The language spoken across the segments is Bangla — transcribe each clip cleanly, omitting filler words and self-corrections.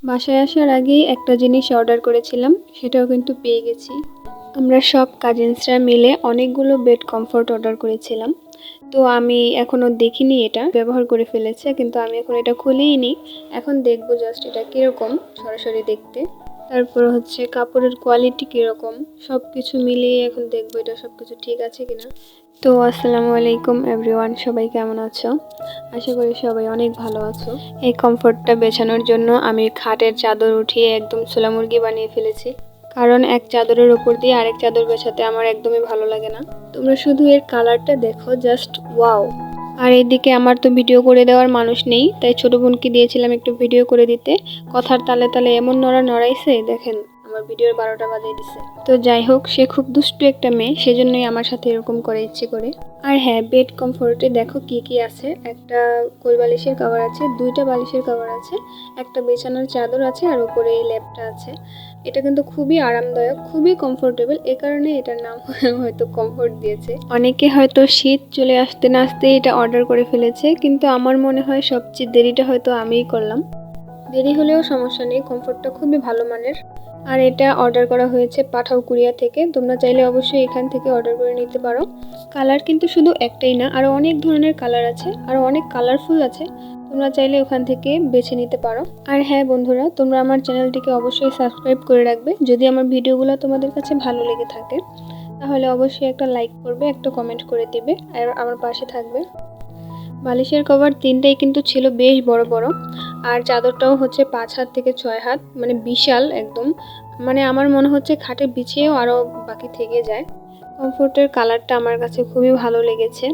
বাসায় আসার আগেই একটা জিনিস অর্ডার করেছিলাম, সেটাও কিন্তু পেয়ে গেছি। আমরা সব কাজিনসরা মিলে অনেকগুলো বেড কমফোর্ট অর্ডার করেছিলাম। তো আমি এখনও দেখিনি, এটা ব্যবহার করে ফেলেছে, কিন্তু আমি এখন এটা খুলেই নি। এখন দেখবো জাস্ট এটা কীরকম সরাসরি দেখতে, তারপর হচ্ছে কাপড়ের কোয়ালিটি কীরকম, সব কিছু মিলিয়ে এখন দেখবো এটা সব কিছু ঠিক আছে কিনা। তো আসসালামু আলাইকুম এভরিওয়ান, সবাই কেমন আছো? আশা করি সবাই অনেক ভালো আছো। এই কমফোর্টটা বেছানোর জন্য আমি খাটের চাদর উঠিয়ে একদম ছোলা মুরগি বানিয়ে ফেলেছি, কারণ এক চাদরের উপর দিয়ে আরেক চাদর বেছাতে আমার একদমই ভালো লাগে না। তোমরা শুধু এর কালারটা দেখো, জাস্ট ওয়াও। আর এইদিকে আমার তো ভিডিও করে দেওয়ার মানুষ নেই, তাই ছোট বোনকে দিয়েছিলাম একটু ভিডিও করে দিতে। কথার তালে তালে এমন নড়াইছে, দেখেন আমার ভিডিওর 12টা বাজিয়ে দিছে। তো যাই হোক, সে খুব দুষ্টু একটা মেয়ে, সেজন্যই আমার সাথে এরকম করে ইচ্ছে করে। আর হ্যাঁ, বেড কমফোর্টে দেখো কি কি আছে। একটা কোল বালিশের কভার আছে, 2টা বালিশের কভার আছে, একটা বিছানার চাদর আছে, আর উপরে এই ল্যাপটা আছে। এটা কিন্তু খুবই আরামদায়ক, খুবই কমফোর্টেবল, এ কারণে এটার নাম হয়তো কমফোর্ট দিয়েছে। অনেকে হয়তো শীত চলে আসতে না আসতে এটা অর্ডার করে ফেলেছে, কিন্তু আমার মনে হয় সবচেয়ে দেরিটা হয়তো আমিই করলাম। দেরি হলেও সমস্যা নেই, কমফোর্টটা খুবই ভালো মানের। আর এটা অর্ডার করা হয়েছে পাঠাও কুরিয়া থেকে, তোমরা চাইলে অবশ্যই এখান থেকে অর্ডার করে নিতে পারো। কালার কিন্তু শুধু একটাই না, আরও অনেক ধরনের কালার আছে, আরও অনেক কালারফুল আছে, তোমরা চাইলে ওখান থেকে বেছে নিতে পারো। আর হ্যাঁ বন্ধুরা, তোমরা আমার চ্যানেলটিকে অবশ্যই সাবস্ক্রাইব করে রাখবে। যদি আমার ভিডিওগুলো তোমাদের কাছে ভালো লেগে থাকে তাহলে অবশ্যই একটা লাইক করবে, একটা কমেন্ট করে দিবে, আর আমার পাশে থাকবে। বালিশের কভার 3টাই কিন্তু ছিল বেশ বড় বড়, আর চাদরটাও হচ্ছে 5 হাত থেকে 6 হাত, মানে বিশাল একদম। মানে আমার মনে হচ্ছে খাটে বিছিয়েও আরও বাকি থেকে যায়। কমফোর্টের কালারটা আমার কাছে খুবই ভালো লেগেছে,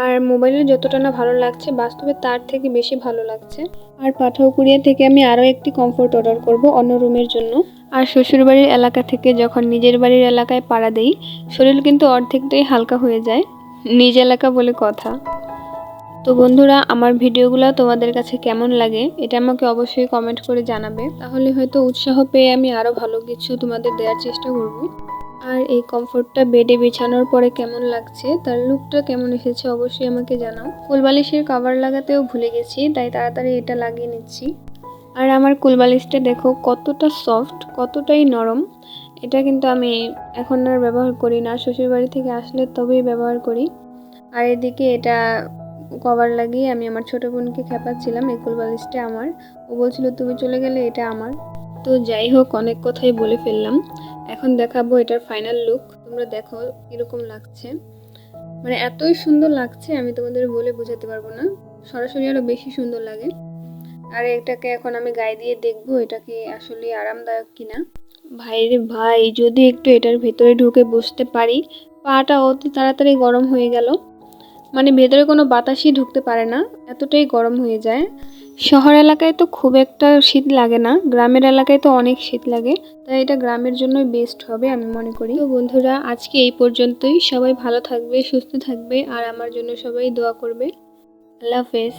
আর মোবাইলে যতটা না ভালো লাগছে বাস্তবে তার থেকে বেশি ভালো লাগছে। আর পাঠাও কুরিয়া থেকে আমি আরও একটি কমফোর্ট অর্ডার করব অন্য রুমের জন্য। আর শ্বশুরবাড়ির এলাকা থেকে যখন নিজের বাড়ির এলাকায় পাড়া দেই, শরীর কিন্তু অর্ধেকটাই হালকা হয়ে যায়, নিজ এলাকা বলে কথা। তো বন্ধুরা, আমার ভিডিওগুলো তোমাদের কাছে কেমন লাগে এটা আমাকে অবশ্যই কমেন্ট করে জানাবে, তাহলে হয়তো উৎসাহ পেয়ে আমি আরও ভালো কিছু তোমাদের দেওয়ার চেষ্টা করব। আর এই কমফোর্টটা বেডে বিছানোর পরে কেমন লাগছে, তার লুকটা কেমন এসেছে অবশ্যই আমাকে জানাও। কোলবালিশের কভার লাগাতেও ভুলে গেছি, তাই তাড়াতাড়ি এটা লাগিয়ে নিচ্ছি। আর আমার কোলবালিশটা দেখো কতটা সফট, কতটাই নরম। এটা কিন্তু আমি এখন আর ব্যবহার করি না, শ্বশুরবাড়ি থেকে আসলে তবেই ব্যবহার করি। আর এদিকে এটা কভার লাগিয়ে আমি আমার ছোট বোনকে খেপাচ্ছিলাম, এই কোলবালিশটা আমার। ও বলছিল তুমি চলে গেলে এটা আমার। তো যাই হোক, অনেক কথাই বলে ফেললাম, এখন দেখাবো এটার ফাইনাল লুক। তোমরা দেখো কিরকম লাগছে, মানে এতই সুন্দর লাগছে আমি তোমাদের বলে বোঝাতে পারবো না, সরাসরি আরো বেশি সুন্দর লাগে। আর এটাকে এখন আমি গায়ে দিয়ে দেখবো এটা কি আসলে আরামদায়ক কিনা। ভাই রে ভাই, যদি একটু এটার ভেতরে ঢুকে বসতে পারি, পাটা অতি তাড়াতাড়ি গরম হয়ে গেল, মানে ভেতরে কোনো বাতাসই ঢুকতে পারে না, এতটাই গরম হয়ে যায়। শহর এলাকায় তো খুব একটা শীত লাগে না, গ্রামের এলাকায় তো অনেক শীত লাগে, তাই এটা গ্রামের জন্যই বেস্ট হবে আমি মনে করি। তো বন্ধুরা, আজকে এই পর্যন্তই। সবাই ভালো থাকবে, সুস্থ থাকবে, আর আমার জন্য সবাই দোয়া করবে। আল্লাহ হাফেজ।